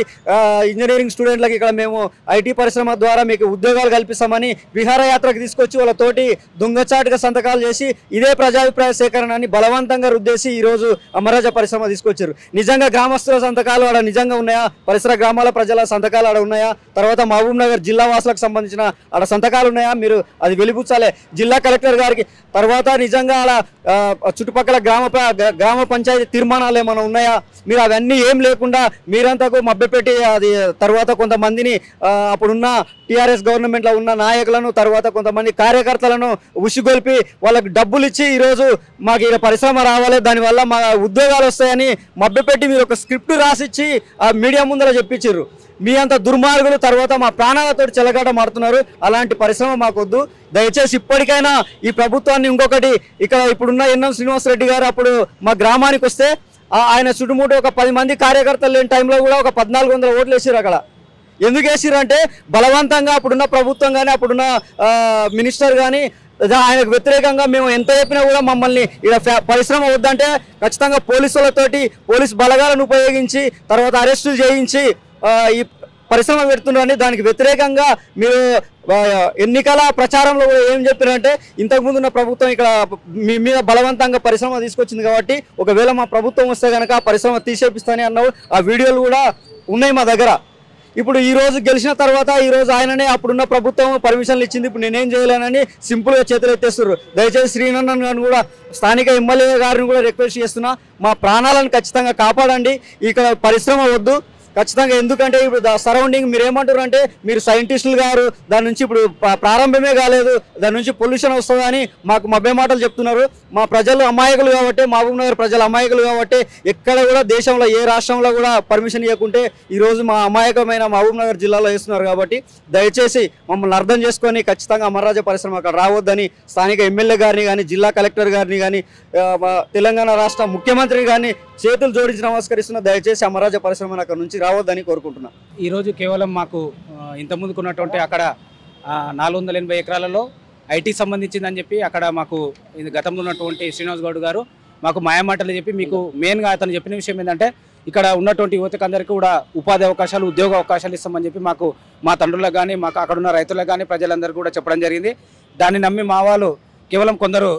ఇంజనీరింగ్ స్టూడెంట్లకు ఇక్కడ మేము ఐటీ పరిశ్రమ ద్వారా మీకు ఉద్యోగాలు కల్పిస్తామని విహారయాత్రకు తీసుకొచ్చి వాళ్ళతోటి దొంగచాటుగా సంతకాలు చేసి ఇదే ప్రజాభిప్రాయ సేకరణని బలవంతంగా రుద్దేసి ఈరోజు అమర్ రాజా పరిశ్రమ తీసుకొచ్చారు. నిజంగా గ్రామస్తుల సంతకాలు ఆడ నిజంగా ఉన్నాయా? పరిసర గ్రామాల ప్రజల సంతకాలు ఆడ ఉన్నాయా? తర్వాత మహబూబ్ నగర్ జిల్లా వాసులకు సంబంధించిన ఆడ సంతకాలు ఉన్నాయా? మీరు అది వెలిబుచ్చాలి జిల్లా కలెక్టర్ గారికి. తర్వాత నిజంగా ఆడ చుట్టుపక్కల గ్రామ పంచాయతీ తీర్మానాలు ఏమైనా ఉన్నాయా? మీరు అవన్నీ ఏం లేకుండా మీరంతా మభ్యపెట్టి అది తర్వాత కొంతమందిని అప్పుడున్న టీఆర్ఎస్ గవర్నమెంట్లో ఉన్న నాయకులను తర్వాత కొంతమంది కార్యకర్తలను ఉసిగొల్పి వాళ్ళకి డబ్బులు ఇచ్చి ఈరోజు మాకు ఇక్కడ పరిశ్రమ రావాలి దానివల్ల మా ఉద్యోగాలు వస్తాయని మభ్యపెట్టి మీరు ఒక స్క్రిప్ట్ రాసిచ్చి ఆ మీడియా ముందర చెప్పించారు. మీ అంత దుర్మార్గులు తర్వాత మా ప్రాణాలతో చెలగాట మారుతున్నారు. అలాంటి పరిశ్రమ మాకొద్దు. దయచేసి ఇప్పటికైనా ఈ ప్రభుత్వాన్ని ఇంకొకటి ఇక్కడ ఇప్పుడున్న ఎన్ఎం శ్రీనివాసరెడ్డి గారు అప్పుడు మా గ్రామానికి వస్తే ఆయన చుట్టుముట్టు ఒక 10 మంది కార్యకర్తలు లేని టైంలో కూడా ఒక 1400 ఓట్లు వేసారు. అక్కడ ఎందుకు వేసారు అంటే బలవంతంగా అప్పుడున్న ప్రభుత్వం కానీ అప్పుడున్న మినిస్టర్ కానీ ఆయనకు వ్యతిరేకంగా మేము ఎంత చెప్పినా కూడా మమ్మల్ని ఇక్కడ పరిశ్రమ వద్దంటే ఖచ్చితంగా పోలీసులతోటి పోలీసు బలగాలను ఉపయోగించి తర్వాత అరెస్టులు చేయించి ఈ పరిశ్రమ పెడుతున్నారని దానికి వ్యతిరేకంగా మీరు ఎన్నికల ప్రచారంలో కూడా ఏం చెప్పారంటే ఇంతకుముందు ఉన్న ప్రభుత్వం ఇక్కడ మీ మీద బలవంతంగా పరిశ్రమ తీసుకొచ్చింది కాబట్టి ఒకవేళ మా ప్రభుత్వం వస్తే కనుక ఆ పరిశ్రమ తీసేపిస్తానని అన్నావు. ఆ వీడియోలు కూడా ఉన్నాయి మా దగ్గర. ఇప్పుడు ఈ రోజు గెలిచిన తర్వాత ఈ రోజు ఆయననే అప్పుడున్న ప్రభుత్వం పర్మిషన్లు ఇచ్చింది, ఇప్పుడు నేనేం చేయలేనని సింపుల్గా చేతులు ఎత్తేస్తారు. దయచేసి శ్రీనందన్ గారిని కూడా స్థానిక ఎమ్మెల్యే గారిని కూడా రిక్వెస్ట్ చేస్తున్నా, మా ప్రాణాలను ఖచ్చితంగా కాపాడండి. ఇక్కడ పరిశ్రమ వద్దు ఖచ్చితంగా. ఎందుకంటే ఇప్పుడు సరౌండింగ్ మీరు ఏమంటారు అంటే మీరు సైంటిస్టులు గారు దాని నుంచి ఇప్పుడు ప్రారంభమే కాలేదు, దాని నుంచి పొల్యూషన్ వస్తుందని మాకు మభ్య మాటలు చెప్తున్నారు. మా ప్రజలు అమాయకులు కాబట్టి, మహబూబ్నగర్ ప్రజలు అమాయకులు కాబట్టి ఎక్కడ కూడా దేశంలో ఏ రాష్ట్రంలో కూడా పర్మిషన్ ఇవ్వకుంటే ఈరోజు మా అమాయకమైన మహబూబ్నగర్ జిల్లాలో వేస్తున్నారు. కాబట్టి దయచేసి మమ్మల్ని అర్థం చేసుకొని ఖచ్చితంగా అమర్రాజా పరిశ్రమ అక్కడ రావద్దని స్థానిక ఎమ్మెల్యే గారిని కానీ జిల్లా కలెక్టర్ గారిని కానీ తెలంగాణ రాష్ట్ర ముఖ్యమంత్రి గారిని చేతులు జోడించి నమస్కరిస్తున్నా. దయచేసి అమర్రాజా పరిశ్రమ అక్కడ నుంచి రావద్దని కోరుకుంటున్నా. ఈరోజు కేవలం మాకు ఇంతకుముందుకు ఉన్నటువంటి అక్కడ 480 ఎకరాలలో ఐటీ సంబంధించిందని చెప్పి అక్కడ మాకు గతంలో ఉన్నటువంటి శ్రీనివాస్ గౌడ్ గారు మాకు మాయమాటలు చెప్పి మీకు మెయిన్గా అతను చెప్పిన విషయం ఏంటంటే ఇక్కడ ఉన్నటువంటి యువతకు అందరికీ కూడా ఉపాధి అవకాశాలు ఉద్యోగ అవకాశాలు ఇస్తామని చెప్పి మాకు మా తండ్రులకు కానీ మాకు అక్కడ ఉన్న రైతులకు కానీ ప్రజలందరికీ కూడా చెప్పడం జరిగింది. దాన్ని నమ్మి మా వాళ్ళు కేవలం కొందరు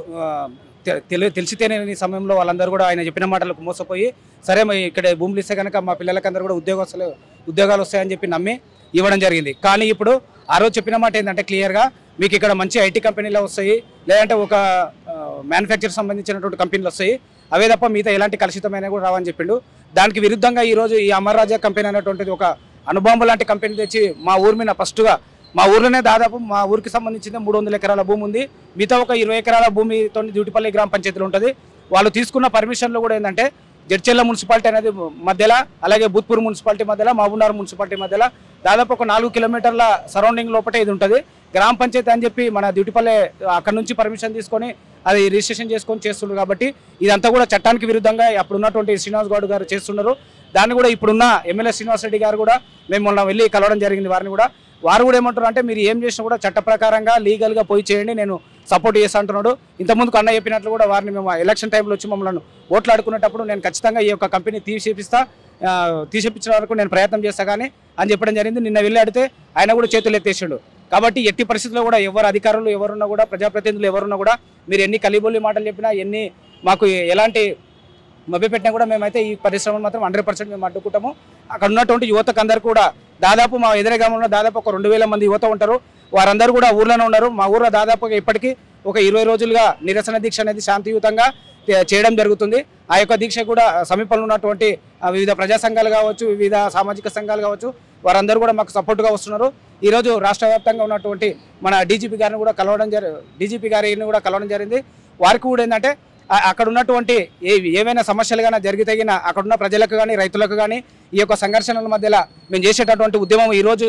తెలిసి తెలియని సమయంలో వాళ్ళందరూ కూడా ఆయన చెప్పిన మాటలకు మోసపోయి సరే ఇక్కడ భూములు ఇస్తే కనుక మా పిల్లలకందరూ కూడా ఉద్యోగాలు వస్తాయని చెప్పి నమ్మి ఇవ్వడం జరిగింది. కానీ ఇప్పుడు ఆ రోజు చెప్పిన మాట ఏంటంటే క్లియర్గా మీకు ఇక్కడ మంచి ఐటీ కంపెనీలు వస్తాయి, లేదంటే ఒక మ్యానుఫ్యాక్చర్ సంబంధించినటువంటి కంపెనీలు వస్తాయి, అవే తప్ప మిగతా ఎలాంటి కలుషితమైన కూడా రావని చెప్పిండు. దానికి విరుద్ధంగా ఈరోజు ఈ అమర్రాజా కంపెనీ అనేటువంటిది ఒక అణుబాంబు లాంటి కంపెనీ తెచ్చి మా ఊరి మీద ఫస్ట్గా మా ఊర్లోనే దాదాపు మా ఊరికి సంబంధించిన 300 ఎకరాల భూమి ఉంది, మిగతా ఒక 20 ఎకరాల భూమితో డ్యూటిపల్లి గ్రామ పంచాయతీలో ఉంటుంది. వాళ్ళు తీసుకున్న పర్మిషన్లో కూడా ఏంటంటే జడ్చెల్ల మున్సిపాలిటీ అనేది మధ్యలో, అలాగే బూత్పూర్ మున్సిపాలిటీ మధ్యలో, మహబూబ్నగర్ మున్సిపాలిటీ మధ్యలో దాదాపు ఒక 4 కిలోమీటర్ల సరౌండింగ్ లోపటే ఇది ఉంటుంది. గ్రామ పంచాయతీ అని చెప్పి మన డ్యూటిపల్లి అక్కడ నుంచి పర్మిషన్ తీసుకొని అది రిజిస్ట్రేషన్ చేసుకొని చేస్తున్నారు. కాబట్టి ఇదంతా కూడా చట్టానికి విరుద్ధంగా అప్పుడున్నటువంటి శ్రీనివాస్ గౌడ్ గారు చేస్తున్నారు. దాన్ని కూడా ఇప్పుడున్న ఎమ్మెల్యే శ్రీనివాస్ రెడ్డి గారు కూడా మేము మొన్న వెళ్ళి కలవడం జరిగింది. వారు కూడా ఏమంటారు అంటే మీరు ఏం చేసినా కూడా చట్ట ప్రకారంగా లీగల్గా పోయి చేయండి, నేను సపోర్ట్ చేస్తా అంటున్నాడు. ఇంతకుముందు అన్న చెప్పినట్లు కూడా వారిని మేము ఎలక్షన్ టైంలో వచ్చి మమ్మల్ని ఓట్లు ఆడుకునేటప్పుడు నేను ఖచ్చితంగా ఈ యొక్క కంపెనీ తీసేపించిన వరకు నేను ప్రయత్నం చేస్తా కానీ అని చెప్పడం జరిగింది. నిన్న వెళ్ళి అడిగితే ఆయన కూడా చేతులు ఎత్తేసాడు. కాబట్టి ఎట్టి పరిస్థితుల్లో కూడా ఎవరు అధికారులు ఎవరున్నా కూడా ప్రజాప్రతినిధులు ఎవరున్నా కూడా మీరు ఎన్ని కలిబొల్లి మాటలు చెప్పినా ఎన్ని మాకు ఎలాంటి మభ్యపెట్టినా కూడా మేమైతే ఈ పరిశ్రమను మాత్రం 100% మేము అడ్డుకుంటాము. అక్కడ ఉన్నటువంటి యువతకు అందరూ కూడా దాదాపు మా ఎదురే గ్రామంలో దాదాపు ఒక 2000 మంది యువత ఉంటారు. వారందరూ కూడా ఊర్లోనే ఉన్నారు. మా ఊర్లో దాదాపుగా ఇప్పటికీ ఒక 20 రోజులుగా నిరసన దీక్ష అనేది శాంతియుతంగా చేయడం జరుగుతుంది. ఆ యొక్క దీక్ష కూడా సమీపంలో ఉన్నటువంటి వివిధ ప్రజా సంఘాలు కావచ్చు, వివిధ సామాజిక సంఘాలు కావచ్చు, వారందరూ కూడా మాకు సపోర్ట్గా వస్తున్నారు. ఈరోజు రాష్ట్ర వ్యాప్తంగా ఉన్నటువంటి మన డీజీపీ గారిని కూడా కలవడం జరిగింది. వారికి కూడా ఏంటంటే అక్కడ ఉన్నటువంటి ఏవైనా సమస్యలు కానీ జరిగితే అక్కడున్న ప్రజలకు కానీ రైతులకు కానీ ఈ యొక్క సంఘర్షణల మధ్యలో మేము చేసేటటువంటి ఉద్యమం ఈరోజు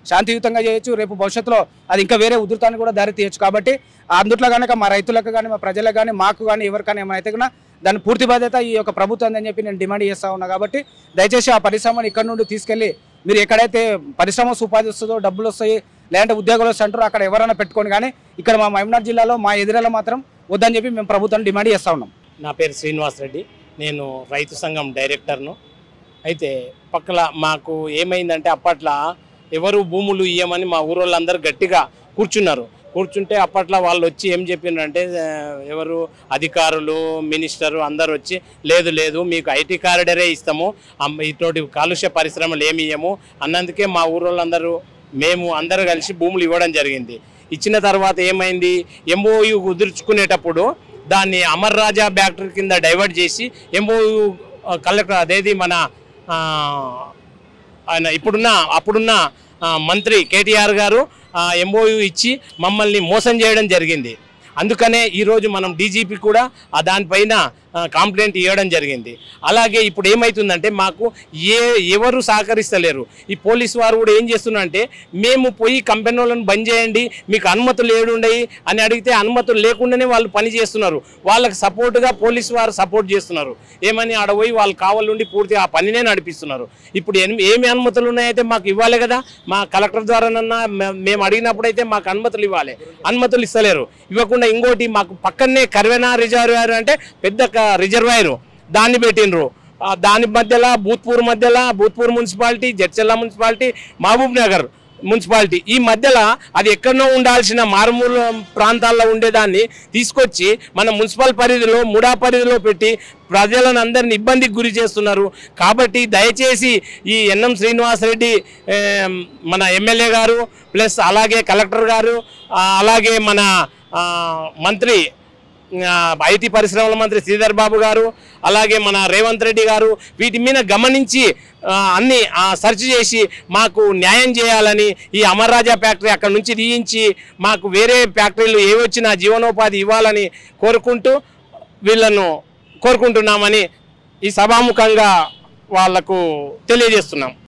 శాంతియుతంగా చేయొచ్చు, రేపు భవిష్యత్తులో అది ఇంకా వేరే ఉధృతాన్ని కూడా దారి తీయచ్చు. కాబట్టి అందుట్లో కనుక మా రైతులకు కానీ మా ప్రజలకు కానీ మాకు కానీ ఎవరికైనా ఏమైనా అయితే కన్నా దాని పూర్తి బాధ్యత ఈ యొక్క ప్రభుత్వం అని చెప్పి నేను డిమాండ్ చేస్తూ ఉన్నా. కాబట్టి దయచేసి ఆ పరిశ్రమను ఇక్కడ నుండి తీసుకెళ్ళి మీరు ఎక్కడైతే పరిశ్రమ ఉపాధి వస్తుందో డబ్బులు వస్తాయి లేదంటే ఉద్యోగాలు వస్తుంటారో అక్కడ ఎవరైనా పెట్టుకొని, కానీ ఇక్కడ మా మహబూబ్నగర్ జిల్లాలో మా ఎదురులో మాత్రం వద్దని చెప్పి మేము ప్రభుత్వాన్ని డిమాండ్ చేస్తూ ఉన్నాం. నా పేరు శ్రీనివాస్ రెడ్డి, నేను రైతు సంఘం డైరెక్టర్ను. అయితే పక్కల మాకు ఏమైందంటే అప్పట్లో ఎవరు భూములు ఇయ్యమని మా ఊరోళ్ళందరూ గట్టిగా కూర్చుంటే అప్పట్లో వాళ్ళు వచ్చి ఏం చెప్పినారంటే ఎవరు అధికారులు మినిస్టరు అందరు వచ్చి లేదు మీకు ఐటీ కారిడరే ఇస్తాము, ఇటువంటి కాలుష్య పరిశ్రమలు ఏమి ఇయ్యము అన్నందుకే మా ఊరోళ్ళందరూ మేము అందరూ కలిసి భూములు ఇవ్వడం జరిగింది. ఇచ్చిన తర్వాత ఏమైంది, ఎంఓయూ కుదుర్చుకునేటప్పుడు దాన్ని అమర్రాజా ఫ్యాక్టరీ కింద డైవర్ట్ చేసి ఎంఓయూ కలెక్టర్ అదేది మన ఆయన అప్పుడున్న మంత్రి కేటీఆర్ గారు ఎంఓయూ ఇచ్చి మమ్మల్ని మోసం చేయడం జరిగింది. అందుకనే ఈరోజు మనం డీజీపీ కూడా దానిపైన కంప్లైంట్ ఇవ్వడం జరిగింది. అలాగే ఇప్పుడు ఏమవుతుందంటే మాకు ఎవరు సహకరిస్తలేరు. ఈ పోలీసు వారు కూడా ఏం చేస్తున్నారంటే మేము పోయి కంపెనీ వాళ్ళని బంద్ చేయండి, మీకు అనుమతులు ఏడుండయి అని అడిగితే అనుమతులు లేకుండానే వాళ్ళు పని చేస్తున్నారు. వాళ్ళకి సపోర్ట్గా పోలీసు వారు సపోర్ట్ చేస్తున్నారు. ఏమని ఆడ పోయి వాళ్ళు కావాలండి పూర్తిగా ఆ పనినే నడిపిస్తున్నారు. ఇప్పుడు ఏమి అనుమతులు ఉన్నాయైతే మాకు ఇవ్వాలి కదా, మా కలెక్టర్ ద్వారానన్నా మేము అడిగినప్పుడైతే మాకు అనుమతులు ఇవ్వాలి. అనుమతులు ఇస్తలేరు. ఇవ్వకుండా ఇంకోటి మాకు పక్కనే కర్వెనా రిజర్వాయర్ అంటే పెద్ద రిజర్వాయర్ దాన్ని పెట్టినరు. దాని మధ్యలో Bhoothpur municipality, Jadcherla municipality, Mahabubnagar municipality ఈ మధ్యలో అది ఎక్కడనో ఉండాల్సిన మారుమూల ప్రాంతాల్లో ఉండేదాన్ని తీసుకొచ్చి మన మున్సిపల్ పరిధిలో ముడా పరిధిలో పెట్టి ప్రజలను అందరిని ఇబ్బందికి గురి చేస్తున్నారు. కాబట్టి దయచేసి ఈ ఎన్ఎం శ్రీనివాసరెడ్డి మన ఎమ్మెల్యే గారు ప్లస్ అలాగే కలెక్టర్ గారు అలాగే మన మంత్రి ఐటీ పరిశ్రమల మంత్రి శ్రీధర్ బాబు గారు అలాగే మన రేవంత్ రెడ్డి గారు వీటి మీద గమనించి అన్ని సెర్చ్ చేసి మాకు న్యాయం చేయాలని ఈ అమర్ రాజా ఫ్యాక్టరీ అక్కడ నుంచి తీయించి మాకు వేరే ఫ్యాక్టరీలు ఏవి వచ్చినా జీవనోపాధి ఇవ్వాలని కోరుకుంటున్నామని ఈ సభాముఖంగా వాళ్లకు తెలియజేస్తున్నాం.